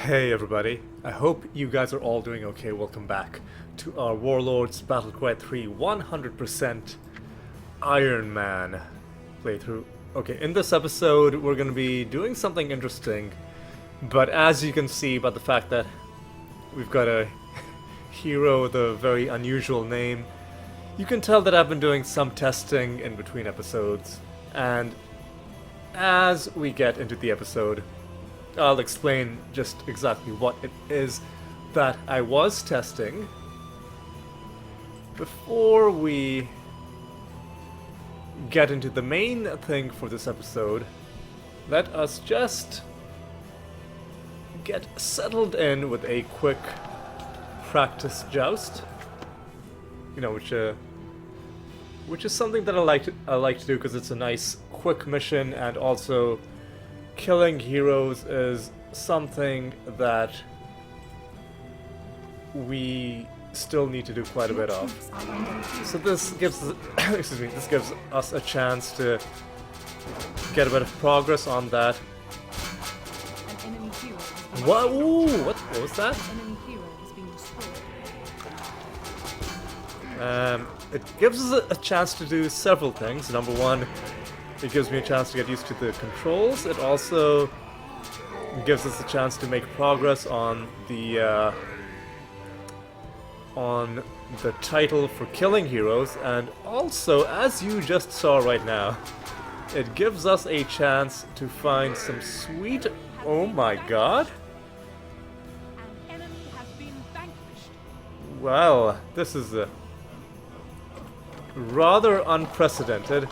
Hey everybody, I hope you guys are all doing okay. Welcome back to our Warlords Battle Cry 3 100% Ironman playthrough. Okay, in this episode we're going to be doing something interesting, but as you can see by the fact that we've got a hero with a very unusual name, you can tell that I've been doing some testing in between episodes, and as we get into the episode, I'll explain just exactly what it is that I was testing. Before we get into the main thing for this episode, let us just get settled in with a quick practice joust. You know, which is something that I like to do because it's a nice quick mission, and also killing heroes is something that we still need to do quite a bit of. So this gives this gives us a chance to get a bit of progress on that. What? Ooh, what was that? It gives us a chance to do several things. Number one, it gives me a chance to get used to the controls. It also gives us a chance to make progress on the title for killing heroes, and also, as you just saw right now, it gives us a chance to find some sweet... Oh my god! Well, this is rather unprecedented.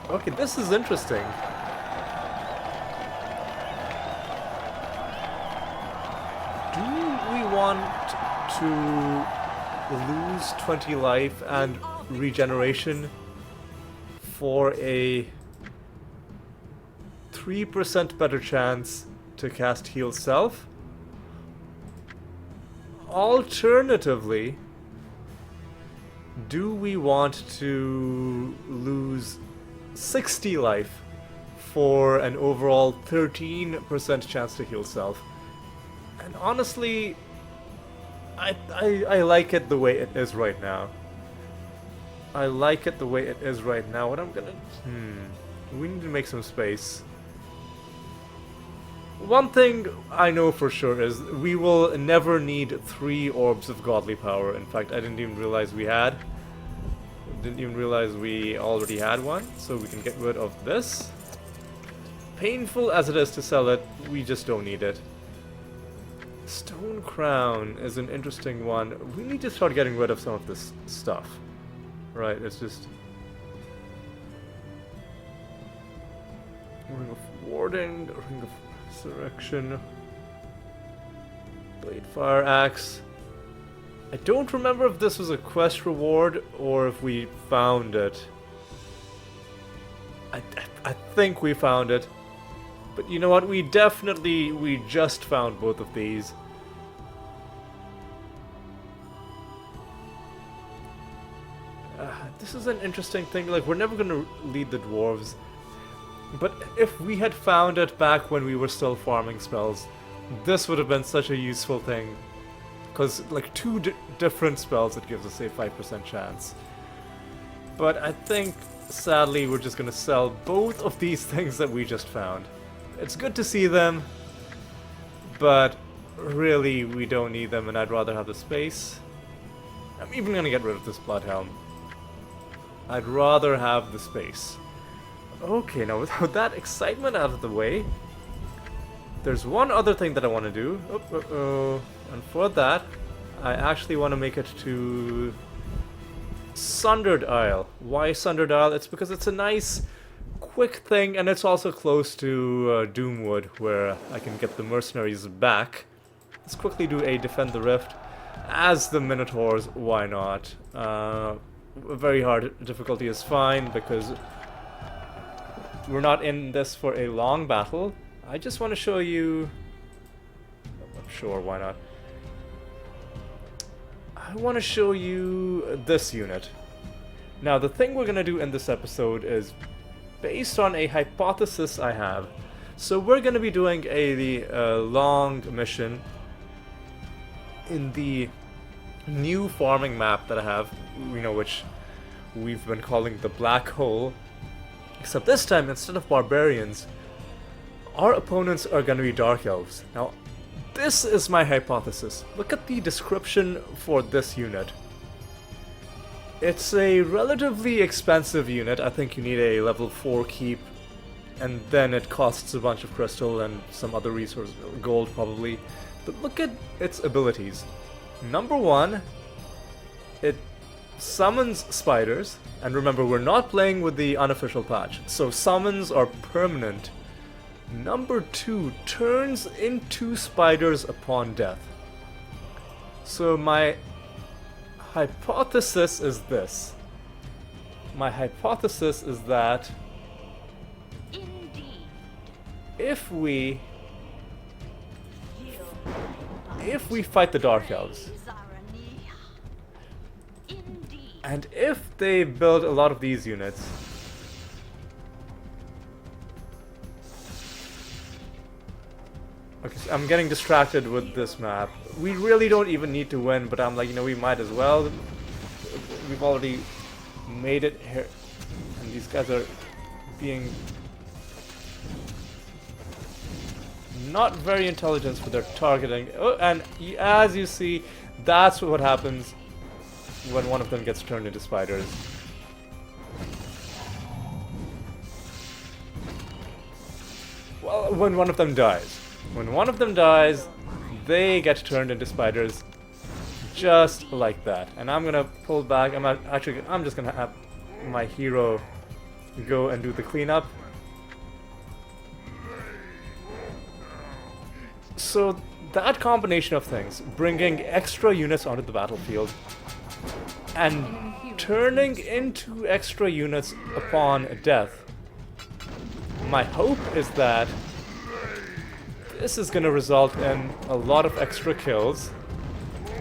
Okay, this is interesting. Do we want to lose 20 life and regeneration for a 3% better chance to cast Heal Self? Alternatively, do we want to lose 60 life for an overall 13% chance to heal self? And honestly, I like it the way it is right now. I like it the way it is right now. What I'm gonna... we need to make some space. One thing I know for sure is we will never need 3 orbs of godly power. In fact, I didn't even realize we had. Didn't even realize we already had one, so we can get rid of this. Painful as it is to sell it, we just don't need it. Stone Crown is an interesting one. We need to start getting rid of some of this stuff. Right, it's just... Ring of Warding, Ring of Resurrection, Blade Fire Axe. I don't remember if this was a quest reward or if we found it. I think we found it. But you know what? We just found both of these. This is an interesting thing. Like, we're never going to lead the dwarves. But if we had found it back when we were still farming spells, this would have been such a useful thing. Because, like, 2 different spells, it gives us a 5% chance. But I think, sadly, we're just going to sell both of these things that we just found. It's good to see them, but really, we don't need them, and I'd rather have the space. I'm even going to get rid of this Blood Helm. I'd rather have the space. Okay, now without that excitement out of the way, there's one other thing that I want to do. And for that, I actually want to make it to Sundered Isle. Why Sundered Isle? It's because it's a nice, quick thing, and it's also close to Doomwood, where I can get the mercenaries back. Let's quickly do a Defend the Rift. As the Minotaurs, why not? Very hard difficulty is fine, because we're not in this for a long battle. I just want to show you... Sure, why not? I want to show you this unit. Now, the thing we're going to do in this episode is based on a hypothesis I have. So we're going to be doing a long mission in the new farming map that I have, which we've been calling the Black Hole. Except this time, instead of Barbarians, our opponents are going to be Dark Elves. Now, this is my hypothesis. Look at the description for this unit. It's a relatively expensive unit. I think you need a level 4 keep, and then it costs a bunch of crystal and some other resource, gold probably. But look at its abilities. Number 1, it summons spiders, and remember, we're not playing with the unofficial patch, so summons are permanent. Number 2, turns into spiders upon death. So my hypothesis is this. My hypothesis is that if we fight the Dark Elves, and if they build a lot of these units, okay, so I'm getting distracted with this map. We really don't even need to win, but I'm like, we might as well. We've already made it here, and these guys are being not very intelligent for their targeting. Oh, and as you see, that's what happens when one of them gets turned into spiders. Well, when one of them dies. When one of them dies, they get turned into spiders, just like that. And I'm gonna pull back. I'm just gonna have my hero go and do the cleanup. So that combination of things, bringing extra units onto the battlefield and turning into extra units upon death, my hope is that this is going to result in a lot of extra kills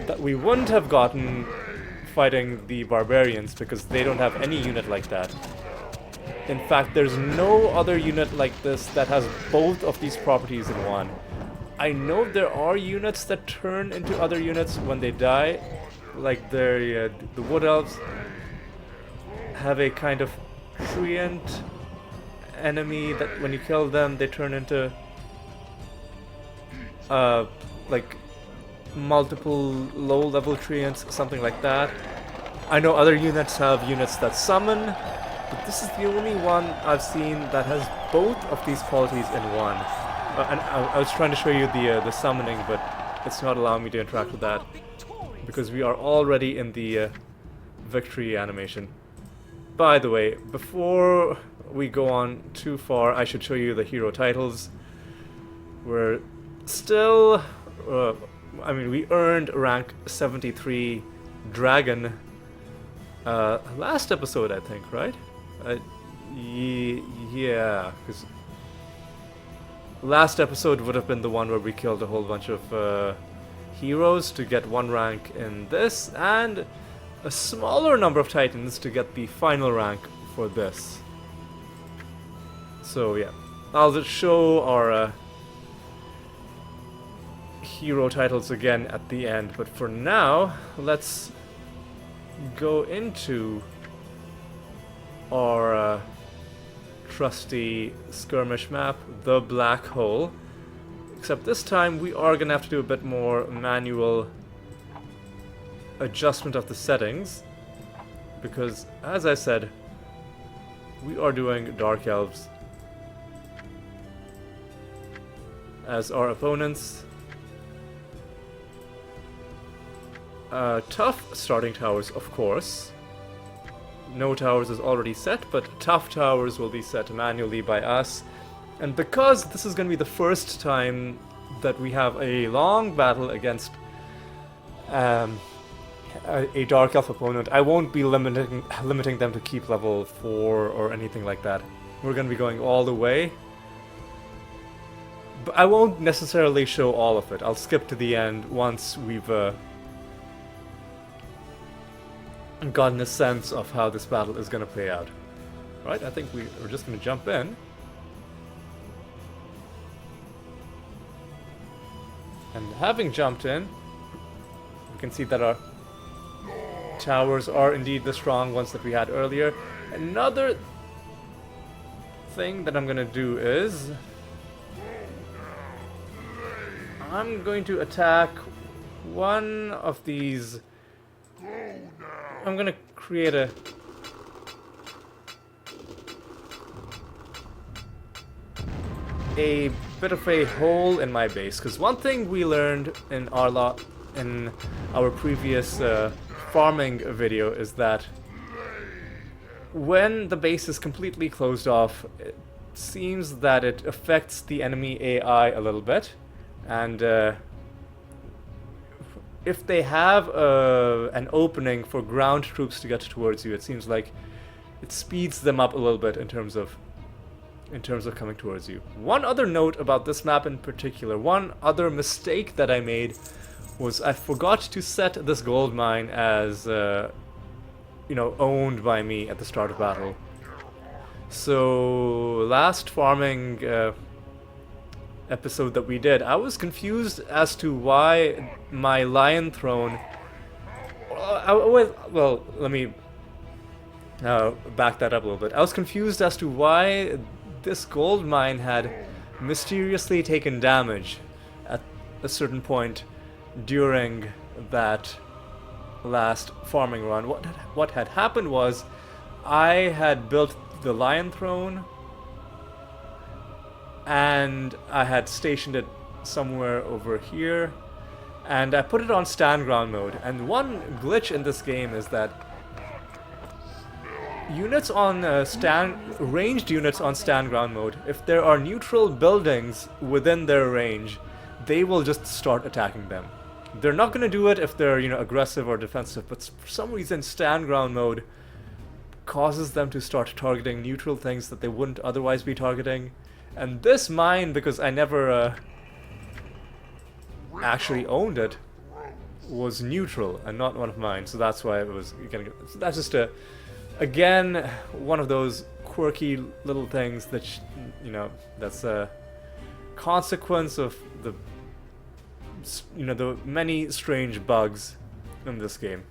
that we wouldn't have gotten fighting the Barbarians, because they don't have any unit like that. In fact, there's no other unit like this that has both of these properties in one. I know there are units that turn into other units when they die, like the Wood Elves have a kind of treant enemy that when you kill them, they turn into like multiple low-level treants, something like that. I know other units have units that summon, but this is the only one I've seen that has both of these qualities in one. And I was trying to show you the summoning, but it's not allowing me to interact with that because we are already in the victory animation. By the way, before we go on too far, I should show you the hero titles. We're still, we earned rank 73 Dragon last episode, I think, right? Yeah, because last episode would have been the one where we killed a whole bunch of heroes to get 1 rank in this, and a smaller number of titans to get the final rank for this. So yeah, I'll just show our hero titles again at the end, but for now, let's go into our trusty skirmish map, the Black Hole. Except this time we are gonna have to do a bit more manual adjustment of the settings, because as I said, we are doing Dark Elves as our opponents. Tough starting towers, of course. No towers is already set, but tough towers will be set manually by us. And because this is going to be the first time that we have a long battle against a Dark Elf opponent, I won't be limiting them to keep level 4 or anything like that. We're going to be going all the way. But I won't necessarily show all of it. I'll skip to the end once we've gotten a sense of how this battle is going to play out. Right, I think we're just going to jump in. And having jumped in, we can see that our towers are indeed the strong ones that we had earlier. Another thing that I'm gonna do is I'm going to attack one of these. I'm gonna create a bit of a hole in my base, because one thing we learned in our previous farming video is that when the base is completely closed off, it seems that it affects the enemy AI a little bit, and if they have an opening for ground troops to get towards you, it seems like it speeds them up a little bit in terms of coming towards you. One other note about this map in particular, one other mistake that I made was I forgot to set this gold mine as owned by me at the start of battle. So last farming episode that we did, I was confused as to why my lion throne. Well, let me back that up a little bit. I was confused as to why this gold mine had mysteriously taken damage at a certain point during that last farming run. What had happened was I had built the lion throne and I had stationed it somewhere over here, and I put it on stand ground mode. And one glitch in this game is that units on ranged units on stand ground mode, if there are neutral buildings within their range, they will just start attacking them. They're not going to do it if they're aggressive or defensive, but for some reason stand ground mode causes them to start targeting neutral things that they wouldn't otherwise be targeting. And this mine, because I never actually owned it, was neutral and not one of mine, so that's why it was getting. So that's just again one of those quirky little things that that's a consequence of the the many strange bugs in this game.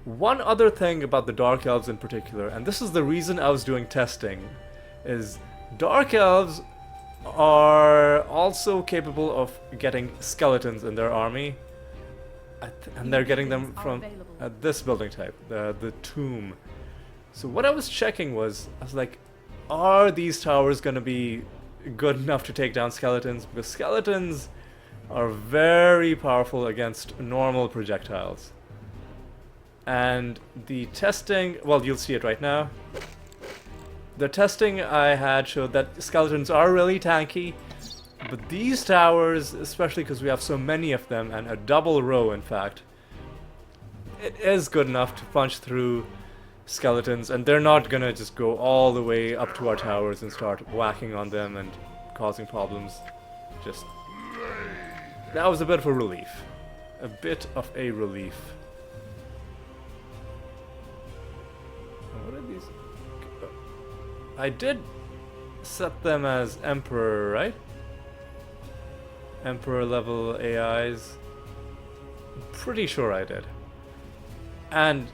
One other thing about the Dark Elves in particular, and this is the reason I was doing testing, is Dark Elves are also capable of getting skeletons in their army, and they're getting them from this building type, the tomb. So what I was checking was, I was like, are these towers gonna be good enough to take down skeletons? Because skeletons are very powerful against normal projectiles. And the testing, well, you'll see it right now. The testing I had showed that skeletons are really tanky, but these towers, especially because we have so many of them, and a double row in fact, it is good enough to punch through skeletons, and they're not gonna just go all the way up to our towers and start whacking on them and causing problems. Just, that was a bit of a relief. A bit of a relief. What are these? I did set them as Emperor, right? Emperor level AIs. Pretty sure I did. And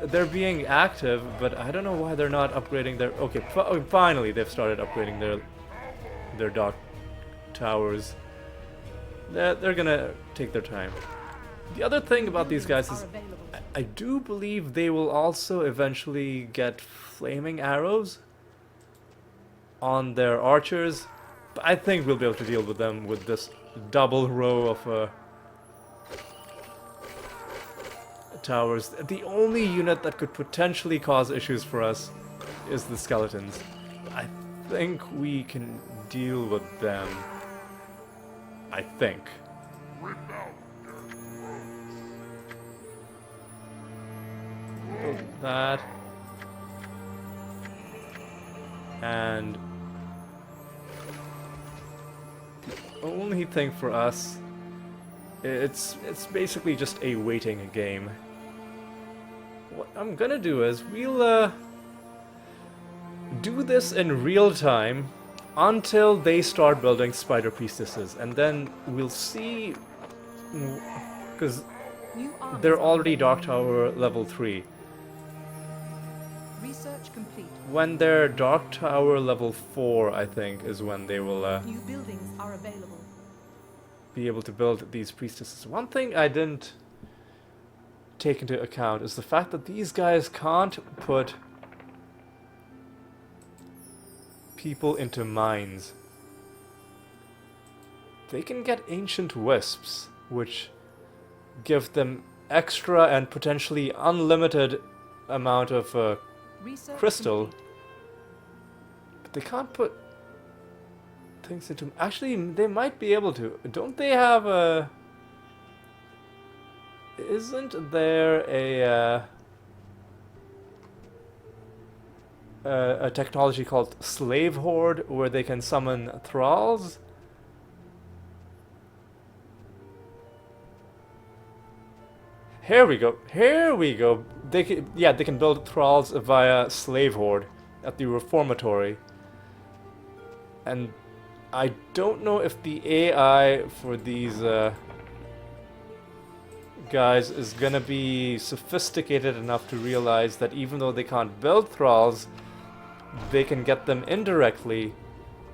they're being active, but I don't know why they're not upgrading their... Okay, finally they've started upgrading their dark towers. They're gonna take their time. The other thing about these guys is I do believe they will also eventually get flaming arrows on their archers, but I think we'll be able to deal with them with this double row of towers. The only unit that could potentially cause issues for us is the skeletons. I think we can deal with them. I think. Build that. And the only thing for us, it's basically just a waiting game. What I'm gonna do is we'll do this in real time until they start building Spider Priestesses, and then we'll see Because New armies they're are already available. Dark Tower level 3. Research complete. When they're Dark Tower level 4, I think, is when they will New buildings are available. be able to build these priestesses. One thing I didn't take into account is the fact that these guys can't put people into mines. They can get ancient wisps, which give them extra and potentially unlimited amount of Research crystal, complete. but they can't put things into... Actually, they might be able to. Don't they have a... Isn't there a technology called Slave Horde where they can summon thralls? Here we go. Here we go. They can, yeah, they can build thralls via Slave Horde at the Reformatory. And I don't know if the AI for these guys is gonna be sophisticated enough to realize that even though they can't build thralls, they can get them indirectly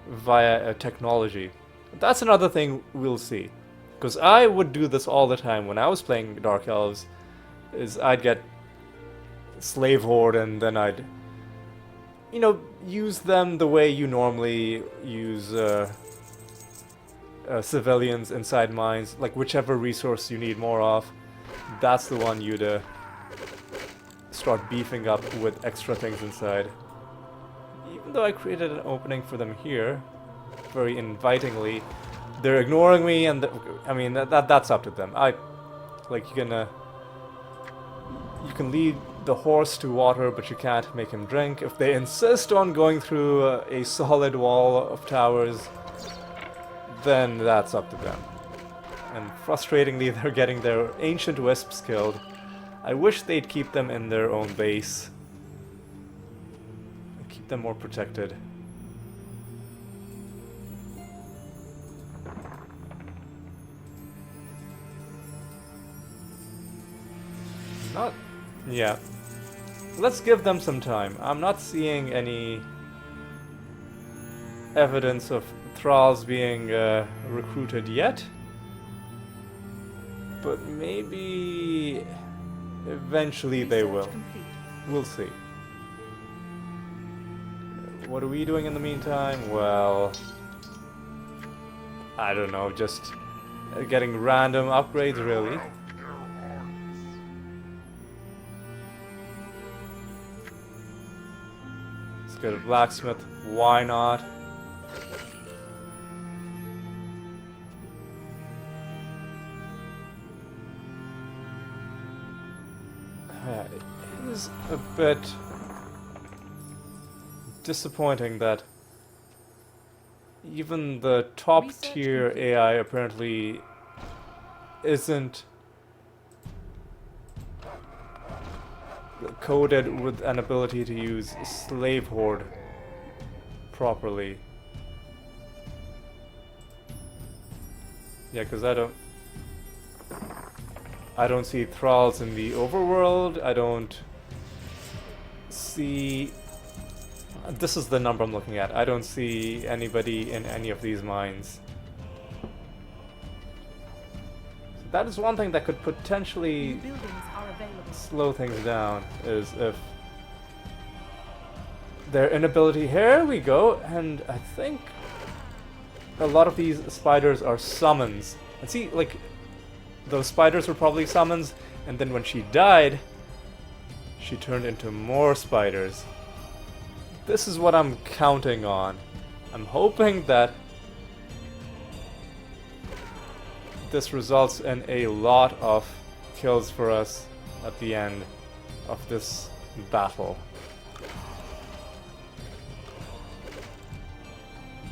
via technology. That's another thing we'll see. Because I would do this all the time when I was playing Dark Elves, is I'd get Slave Horde and then I'd, you know, use them the way you normally use civilians inside mines, like whichever resource you need more of, that's the one you'd start beefing up with extra things inside. Even though I created an opening for them here, very invitingly, they're ignoring me, and I mean that's up to them. You can lead the horse to water, but you can't make him drink. If they insist on going through a solid wall of towers, then that's up to them. And frustratingly, they're getting their ancient wisps killed. I wish they'd keep them in their own base. Keep them more protected. Not... yeah. Let's give them some time. I'm not seeing any evidence of thralls being recruited yet. But maybe eventually they will. We'll see. What are we doing in the meantime? Well, I don't know, just getting random upgrades really. Let's go to blacksmith, why not? It is a bit disappointing that even the top tier AI apparently isn't coded with an ability to use Slave Horde properly. Yeah, because I don't see thralls in the overworld. I don't see... This is the number I'm looking at. I don't see anybody in any of these mines. So that is one thing that could potentially slow things down, is if their inability... Here we go, and I think a lot of these spiders are summons. And see, like, those spiders were probably summons, and then when she died, she turned into more spiders. This is what I'm counting on. I'm hoping that this results in a lot of kills for us at the end of this battle.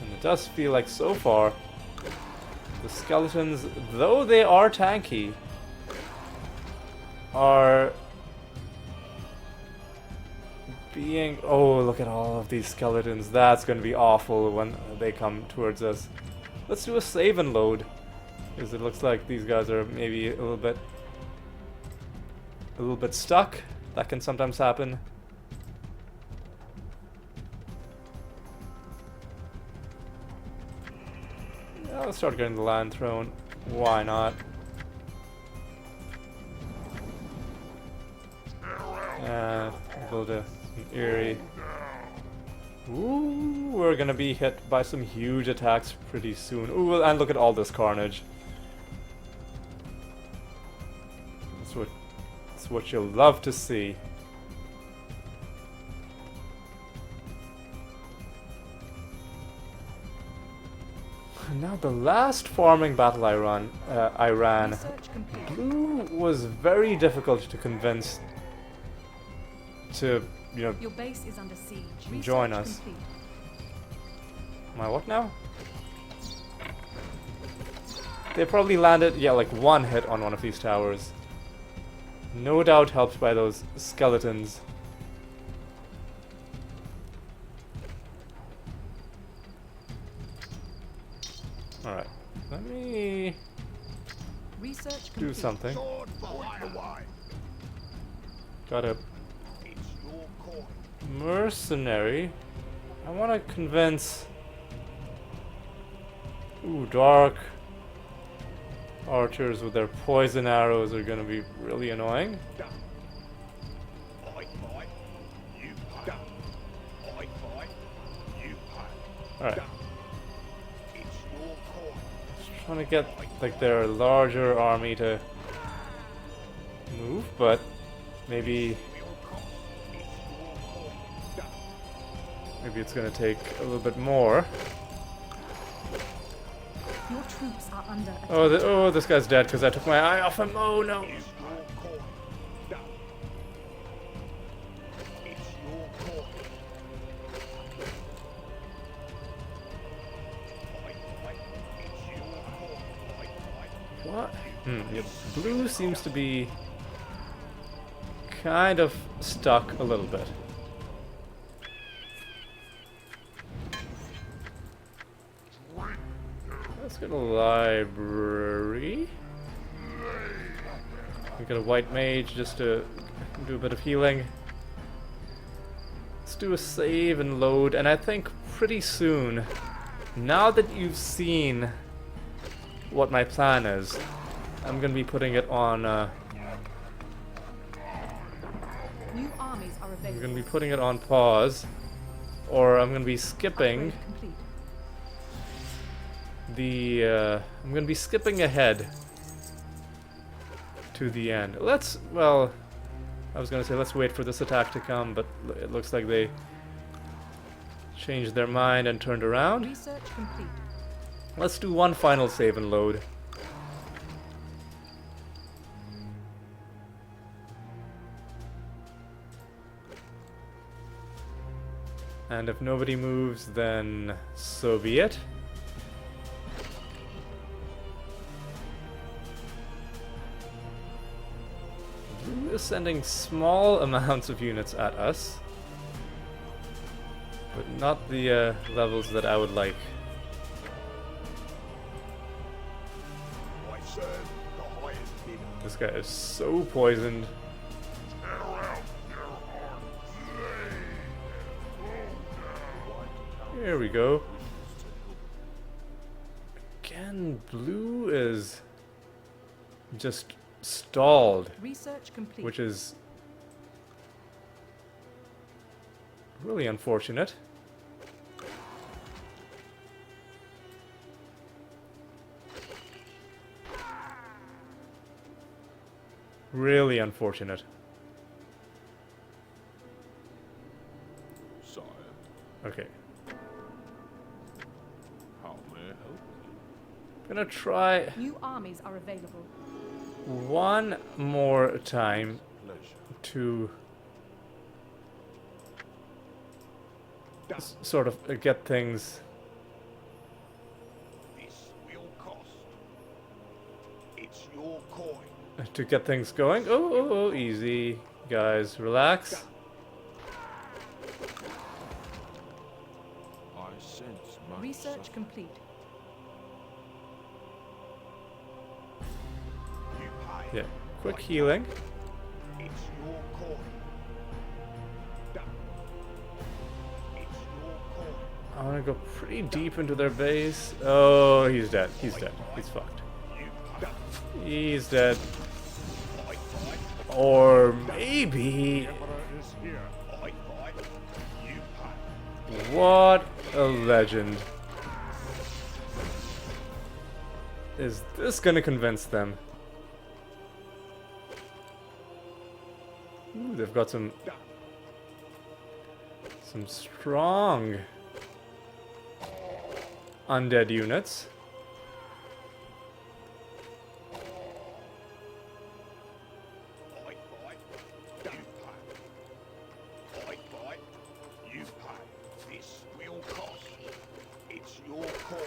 And it does feel like so far the skeletons, though they are tanky, are being... Oh, look at all of these skeletons. That's going to be awful when they come towards us. Let's do a save and load. Because it looks like these guys are maybe a little bit stuck. That can sometimes happen. Yeah, let's start getting the land thrown. Why not? Build an Eerie. Ooh, we're gonna be hit by some huge attacks pretty soon. Ooh, and look at all this carnage. That's what you'll love to see. Now the last farming battle I ran, Research complete. Blue was very difficult to convince to, you know, Your base is under siege. Join Research us. complete. my what now? They probably landed, yeah, like one hit on one of these towers. No doubt helped by those skeletons. Alright, let me Research do complete. something. Sword behind the way. Got a It's your coin. mercenary. I want to convince... Ooh, dark archers with their poison arrows are gonna be really annoying. I fight, you pay. I fight, you pay. Alright, It's your coin. just trying to get like their larger army to move, but maybe Will cost. It's your coin. maybe it's gonna take a little bit more. Your troops are under attack. Oh, this guy's dead because I took my eye off him. Oh no! It's your coin. It's your coin. I fight. It's your coin. I fight. What? Yep. Blue seems to be kind of stuck a little bit. Let's get a library. We got a white mage just to do a bit of healing. Let's do a save and load, and I think pretty soon, now that you've seen what my plan is, I'm gonna be putting it on. New armies are I'm available. gonna be putting it on pause, or I'm gonna be skipping Upgrade complete. I'm gonna be skipping ahead to the end. Well, I was gonna say let's wait for this attack to come, but it looks like they changed their mind and turned around. Research complete. Let's do one final save and load. And if nobody moves, then so be it. Blue is sending small amounts of units at us, but not the levels that I would like. I serve the highest bidder. This guy is so poisoned. Here we go. Again, blue is just stalled, Research complete. which is really unfortunate. Really unfortunate. Sire, Okay. how may I help? Gonna try New armies are available. one more time Pleasure. to sort of get things. This will cost. It's your coin. To get things going. Oh, easy, guys, relax. I sense my Research complete. Yeah, quick healing. It's your coin. Done. It's your coin. I want to go pretty deep into their base. Oh, he's dead. He's dead. He's fucked. You done. He's dead. I fight. Or maybe... Is here. I fight. You pay. What a legend. Is this gonna convince them? Ooh, they've got some strong undead units. I fight. You pay. I fight. You pay. This will cost. It's your coin.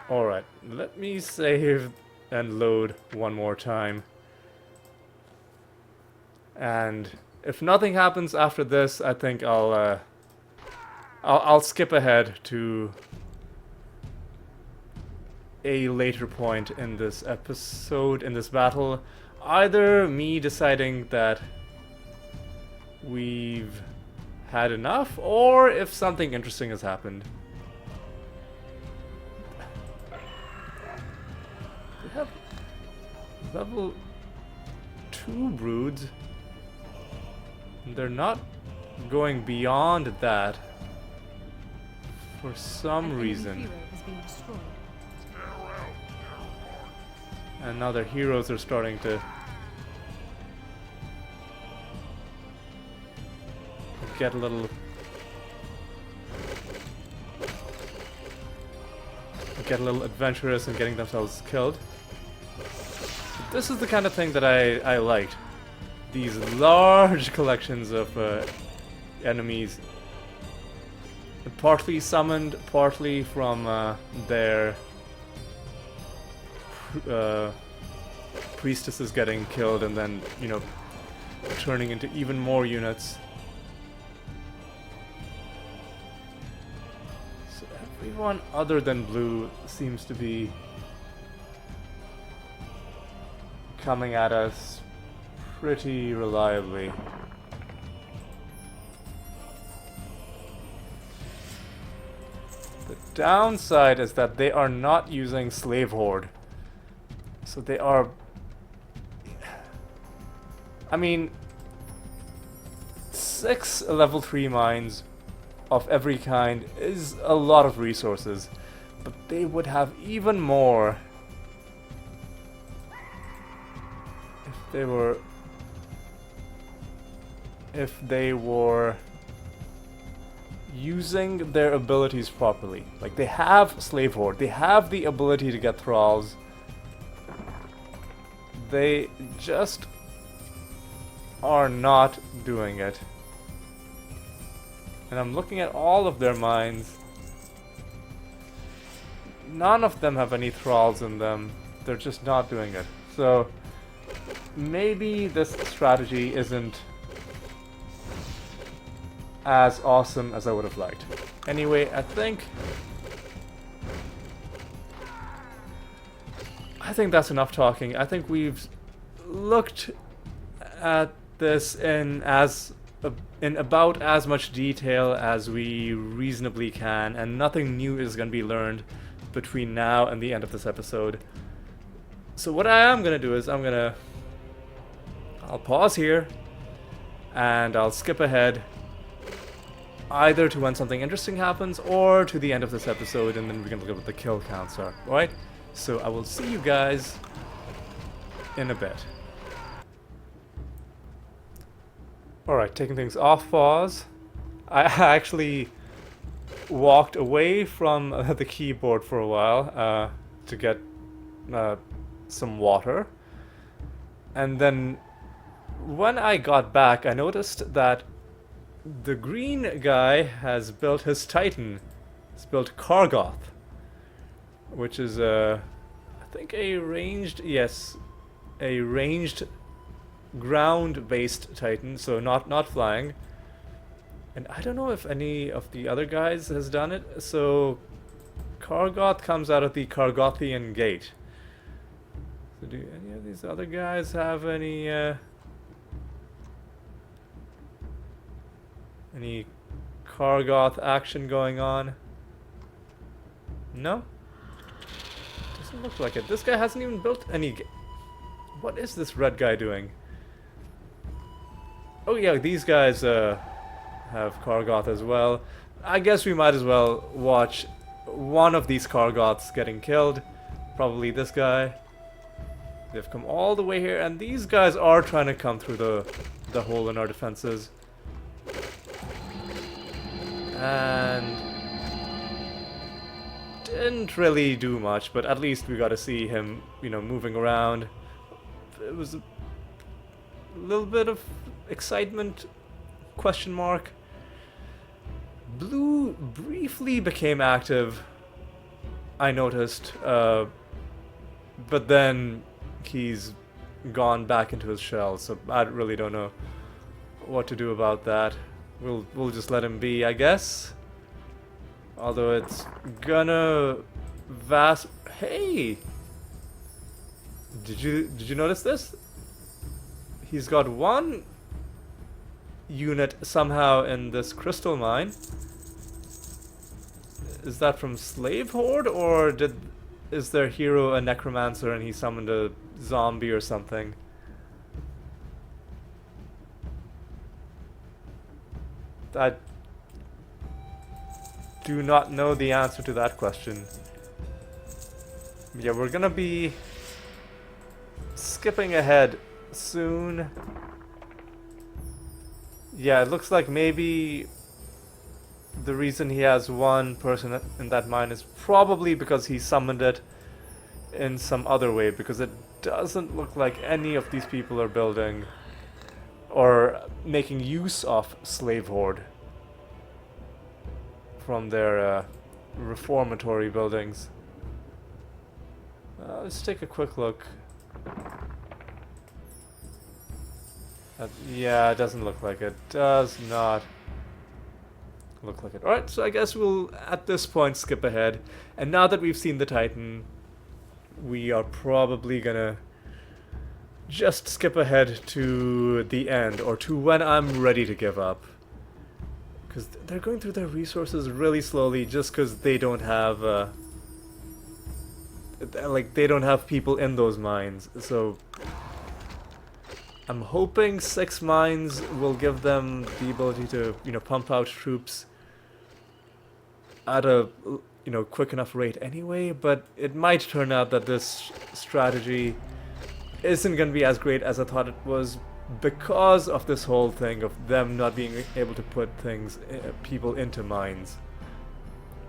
Alright, let me save and load one more time. And if nothing happens after this, I think I'll skip ahead to a later point in this episode, in this battle. Either me deciding that we've had enough, or if something interesting has happened. We have level 2 broods. They're not going beyond that for some An enemy reason. hero has been destroyed. And now their heroes are starting to get a little adventurous in getting themselves killed. This is the kind of thing that I liked. These large collections of enemies, partly summoned, partly from their priestesses getting killed, and then, you know, turning into even more units. So everyone other than blue seems to be coming at us pretty reliably. The downside is that they are not using Slave Horde. So they are... I mean... 6 level 3 mines of every kind is a lot of resources. But they would have even more if they were using their abilities properly. Like, they have Slave Horde, they have the ability to get thralls. They just are not doing it. And I'm looking at all of their mines. None of them have any thralls in them. They're just not doing it. So maybe this strategy isn't as awesome as I would have liked. Anyway, I think that's enough talking. I think we've looked at this in about as much detail as we reasonably can, and nothing new is going to be learned between now and the end of this episode. So what I am going to do is I'll pause here and I'll skip ahead either to when something interesting happens or to the end of this episode, and then we can look at what the kill counts are. Alright? So I will see you guys in a bit. Alright, taking things off pause. I actually walked away from the keyboard for a while to get some water. And then when I got back, I noticed that the green guy has built his Titan. He's built Kargoth, which is I think a ranged ground-based Titan, so not flying. And I don't know if any of the other guys has done it. So Kargoth comes out of the Kargothian Gate. So do any of these other guys have any Kargoth action going on? No? Doesn't look like it. This guy hasn't even built any... What is this red guy doing? Oh yeah, these guys have Kargoth as well. I guess we might as well watch one of these Kargoths getting killed. Probably this guy. They've come all the way here, and these guys are trying to come through the hole in our defenses. And didn't really do much, but at least we got to see him, you know, moving around. It was a little bit of excitement, question mark. Blue briefly became active, I noticed, but then he's gone back into his shell, so I really don't know what to do about that. We'll just let him be, I guess. Although it's gonna Hey! Did you notice this? He's got one unit somehow in this crystal mine. Is that from Slave Horde, or is their hero a necromancer and he summoned a zombie or something? I do not know the answer to that question. Yeah, we're gonna be skipping ahead soon. Yeah, it looks like maybe the reason he has one person in that mine is probably because he summoned it in some other way, because it doesn't look like any of these people are building or making use of Slave Horde from their reformatory buildings. Let's take a quick look. Yeah, it doesn't look like it. Does not look like it. Alright, so I guess we'll, at this point, skip ahead. And now that we've seen the Titan, we are probably gonna just skip ahead to the end, or to when I'm ready to give up. Because they're going through their resources really slowly, just because they don't have, they don't have people in those mines. So I'm hoping 6 mines will give them the ability to, you know, pump out troops at a, you know, quick enough rate anyway, but it might turn out that this strategy isn't going to be as great as I thought it was, because of this whole thing of them not being able to put things, people into mines.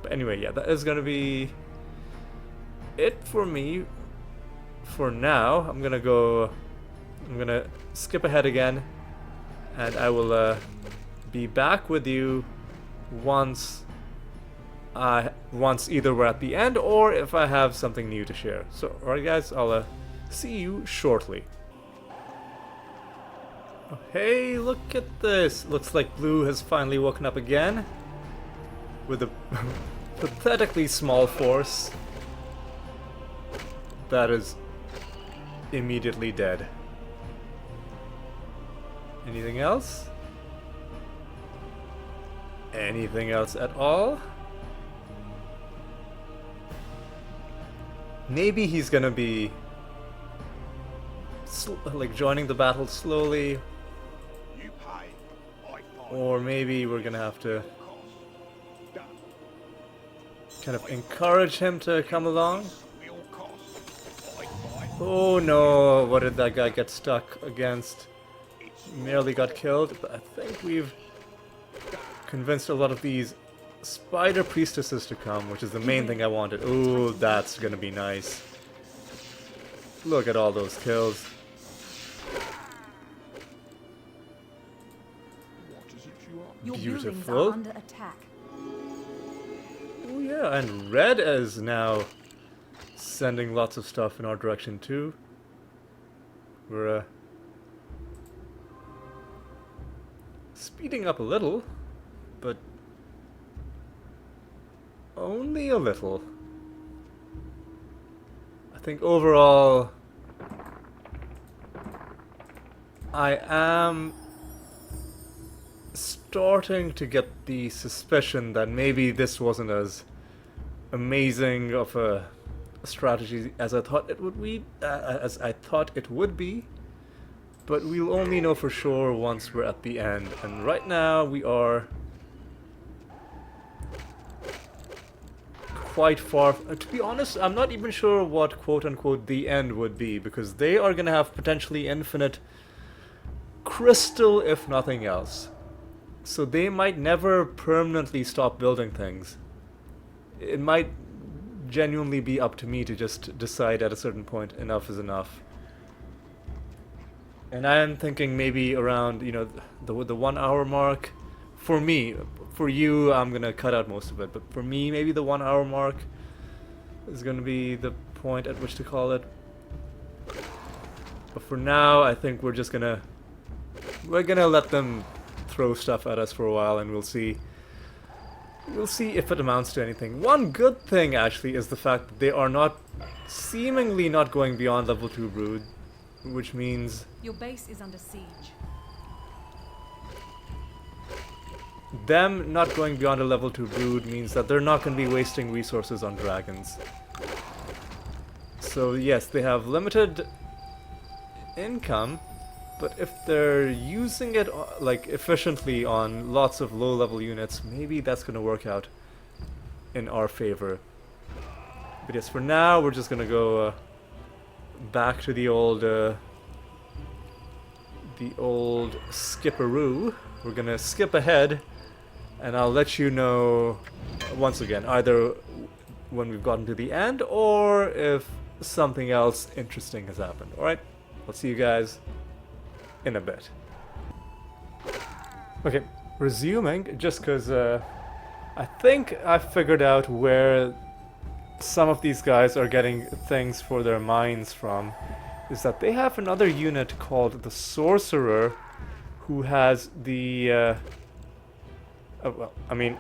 But anyway, yeah, that is going to be it for me for now. I'm gonna skip ahead again, and I will be back with you once either we're at the end or if I have something new to share. So, alright guys, I'll see you shortly. Oh, hey, look at this! Looks like Blue has finally woken up again with a pathetically small force that is immediately dead. Anything else? Anything else at all? Maybe he's gonna be like joining the battle slowly, You pay, I find. or maybe we're gonna have to Cost. Done. kind of encourage him to come along. Will cost. I find. Oh no, what did that guy get stuck against? Merely got killed, but I think we've convinced a lot of these Spider Priestesses to come, which is the main thing I wanted. Oh, that's gonna be nice. Look at all those kills. What is it you are? Your buildings Beautiful. are under attack. Oh yeah, and Red is now sending lots of stuff in our direction too. We're speeding up a little, but only a little. I think overall I am starting to get the suspicion that maybe this wasn't as amazing of a strategy as I thought it would be, but we'll only know for sure once we're at the end. And right now we are quite far. To be honest, I'm not even sure what quote-unquote the end would be, because they are going to have potentially infinite crystal, if nothing else. So they might never permanently stop building things. It might genuinely be up to me to just decide at a certain point enough is enough. And I am thinking maybe around, you know, the 1 hour mark. For me, for you, I'm gonna cut out most of it, but for me, maybe the 1 hour mark is gonna be the point at which to call it. But for now, I think we're gonna let them throw stuff at us for a while, and we'll see if it amounts to anything. One good thing actually is the fact that they are seemingly not going beyond level 2 brood, which means Your base is under siege. them not going beyond a level 2 brood means that they're not going to be wasting resources on dragons. So yes, they have limited income, but if they're using it like efficiently on lots of low level units, maybe that's going to work out in our favor. But yes, for now we're just going to go back to the old skipperoo. We're going to skip ahead, and I'll let you know once again, either when we've gotten to the end or if something else interesting has happened. Alright, I'll see you guys in a bit. Okay, resuming, just because I think I figured out where some of these guys are getting things for their mines from, is that they have another unit called the Sorcerer, who has the well, I mean,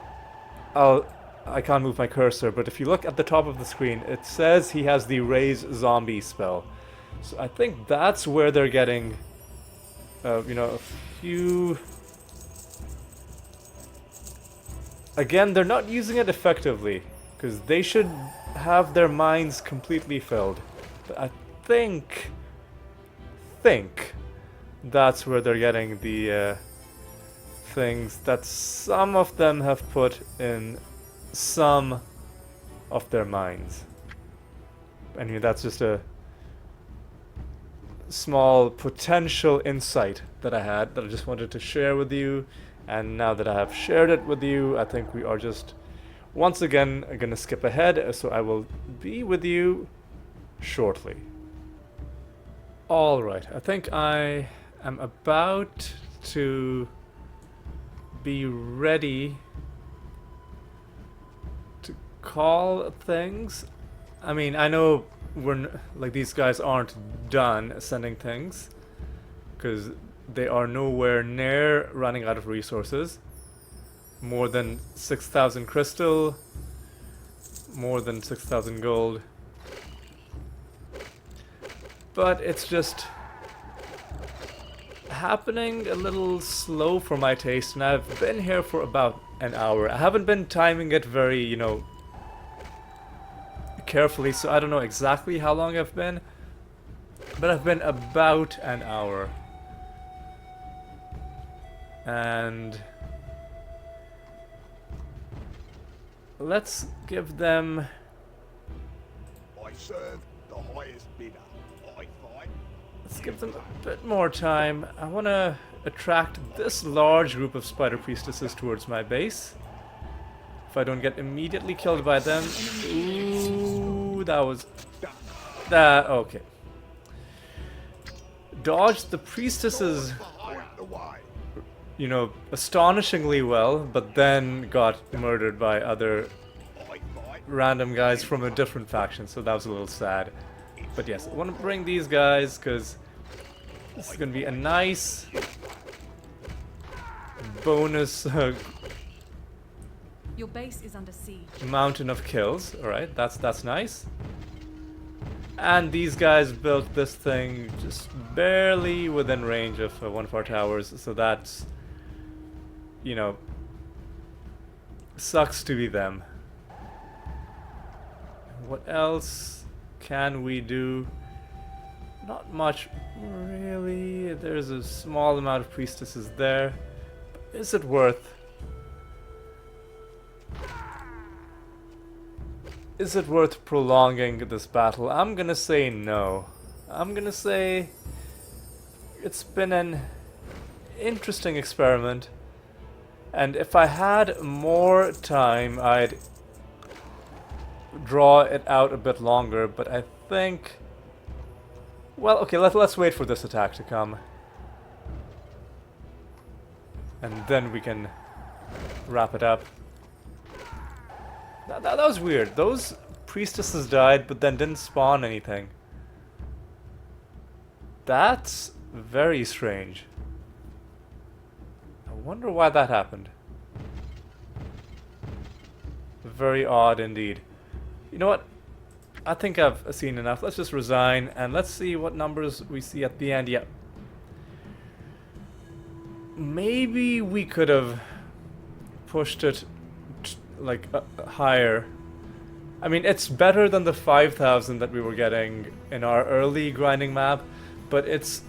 I can't move my cursor, but if you look at the top of the screen, it says he has the Raise Zombie spell. So I think that's where they're getting, you know, a few... Again, they're not using it effectively, because they should have their mines completely filled. But I think that's where they're getting the things that some of them have put in some of their mines. Anyway, that's just a small potential insight that I had that I just wanted to share with you. And now that I have shared it with you, I think we are just once again gonna skip ahead, so I will be with you shortly. Alright, I think I am about to be ready to call things. I mean, I know like these guys aren't done sending things, because they are nowhere near running out of resources. More than 6,000 crystal, more than 6,000 gold. But it's just happening a little slow for my taste, and I've been here for about an hour. I haven't been timing it very, you know, carefully, so I don't know exactly how long I've been, but I've been about an hour. And let's give them... I serve the highest bidder. I fight. Let's give them a bit more time. I want to attract this large group of Spider Priestesses towards my base. If I don't get immediately killed by them... Ooh, that was... that... okay. Dodged the Priestesses, you know, astonishingly well, but then got murdered by other random guys from a different faction, so that was a little sad. But yes, I want to bring these guys, because this is going to be a nice bonus Your base is under siege. mountain of kills. Alright, that's nice. And these guys built this thing just barely within range of one of our towers, so that's, you know, sucks to be them. What else can we do? Not much, really. There's a small amount of priestesses there. Is it worth? Is it worth prolonging this battle? I'm gonna say no. I'm gonna say it's been an interesting experiment, and if I had more time, I'd draw it out a bit longer, but I think... Well, okay, let's wait for this attack to come. And then we can wrap it up. That was weird. Those priestesses died, but then didn't spawn anything. That's very strange. I wonder why that happened. Very odd indeed. You know what? I think I've seen enough. Let's just resign and let's see what numbers we see at the end. Yeah. Maybe we could have pushed it like higher. I mean, it's better than the 5,000 that we were getting in our early grinding map, but it's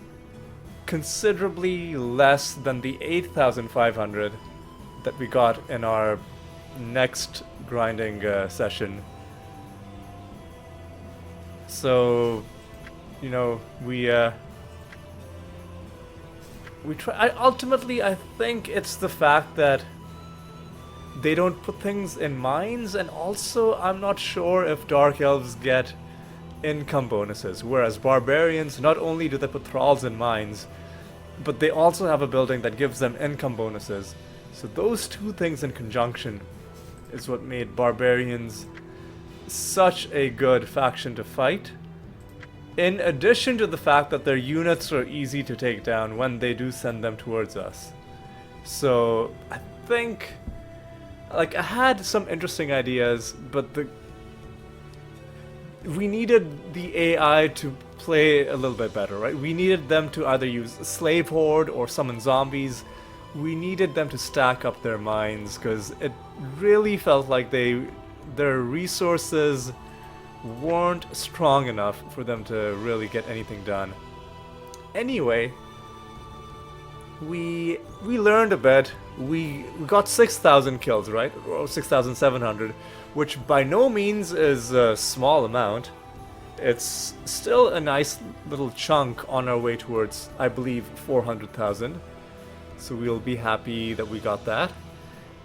considerably less than the 8,500 that we got in our next grinding session. So, you know, we try. Ultimately, I think it's the fact that they don't put things in mines, and also I'm not sure if Dark Elves get income bonuses, whereas Barbarians, not only do they put thralls in mines, but they also have a building that gives them income bonuses. So those two things in conjunction is what made Barbarians such a good faction to fight, in addition to the fact that their units are easy to take down when they do send them towards us. So I think, like, I had some interesting ideas, but we needed the AI to play a little bit better, right? We needed them to either use Slave Horde or summon zombies. We needed them to stack up their mines, because it really felt like their resources weren't strong enough for them to really get anything done. Anyway, we learned a bit. We got 6,000 kills, right? Or 6,700, which by no means is a small amount. It's still a nice little chunk on our way towards, I believe, 400,000. So we'll be happy that we got that.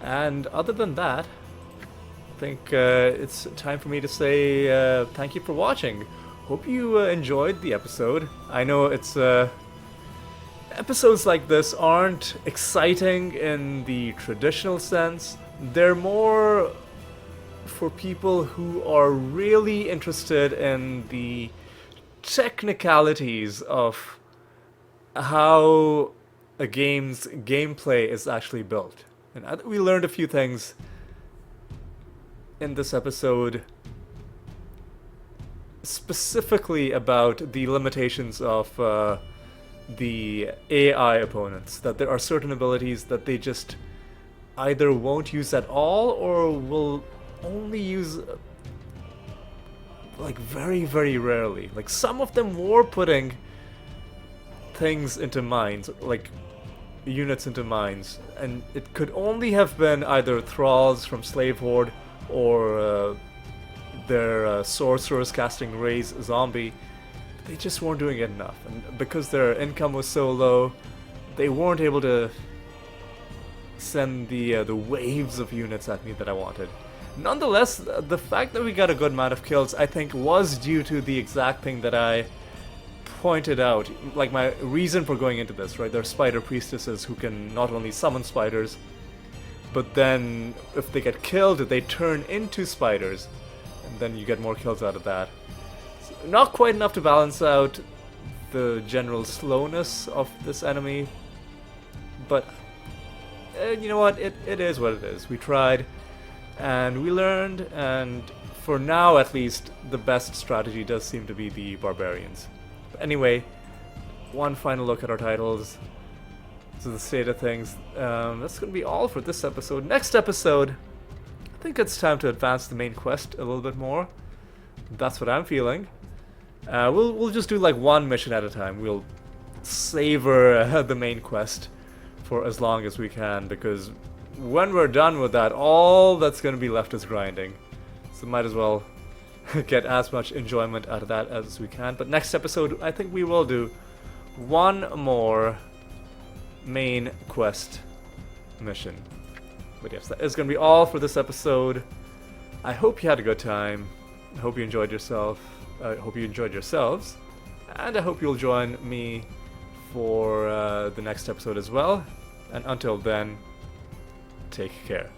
And other than that, I think it's time for me to say thank you for watching. Hope you enjoyed the episode. I know it's episodes like this aren't exciting in the traditional sense. They're more for people who are really interested in the technicalities of how a game's gameplay is actually built. And we learned a few things in this episode, specifically about the limitations of the AI opponents, that there are certain abilities that they just either won't use at all or will only use like very, very rarely. Like, some of them were putting things into mines, like units into mines, and it could only have been either thralls from Slave Horde or their sorcerers casting Raise Zombie. They just weren't doing it enough, and because their income was so low, they weren't able to send the waves of units at me that I wanted. Nonetheless, the fact that we got a good amount of kills, I think, was due to the exact thing that I pointed out, like my reason for going into this, right? There are Spider Priestesses who can not only summon spiders, but then if they get killed, they turn into spiders, and then you get more kills out of that. So not quite enough to balance out the general slowness of this enemy, but you know what? It is what it is. We tried, and we learned, and for now at least, the best strategy does seem to be the Barbarians. But anyway, one final look at our titles. So the state of things. That's going to be all for this episode. Next episode, I think it's time to advance the main quest a little bit more. That's what I'm feeling. We'll just do like one mission at a time. We'll savor the main quest for as long as we can, because when we're done with that, all that's going to be left is grinding. So might as well get as much enjoyment out of that as we can. But next episode, I think we will do one more main quest mission. But yes, that is going to be all for this episode. I hope you had a good time. I hope you enjoyed yourself. I hope you enjoyed yourselves. And I hope you'll join me for the next episode as well. And until then, take care.